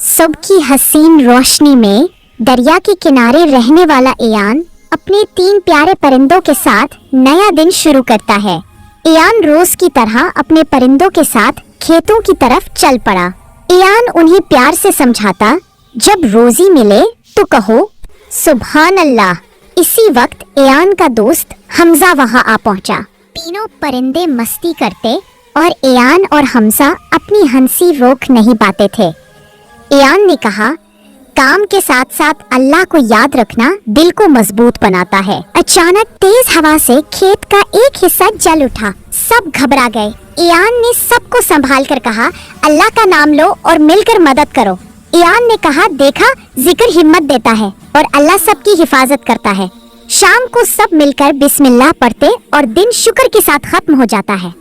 सुबह की हसीन रोशनी में दरिया के किनारे रहने वाला एयान अपने 3 प्यारे परिंदों के साथ नया दिन शुरू करता है। एयान रोज की तरह अपने परिंदों के साथ खेतों की तरफ चल पड़ा। एयान उन्हें प्यार से समझाता, जब रोजी मिले तो कहो सुभान अल्लाह। इसी वक्त एयान का दोस्त हमजा वहां आ पहुंचा। तीनों परिंदे मस्ती करते और एयान और हमजा अपनी हंसी रोक नहीं पाते थे। एयान ने कहा, काम के साथ साथ अल्लाह को याद रखना दिल को मजबूत बनाता है। अचानक तेज हवा से खेत का एक हिस्सा जल उठा। सब घबरा गए। एयान ने सबको संभाल कर कहा, अल्लाह का नाम लो और मिलकर मदद करो। एयान ने कहा, देखा जिक्र हिम्मत देता है और अल्लाह सबकी हिफाजत करता है। शाम को सब मिलकर बिस्मिल्लाह पढ़ते और दिन शुक्र के साथ खत्म हो जाता है।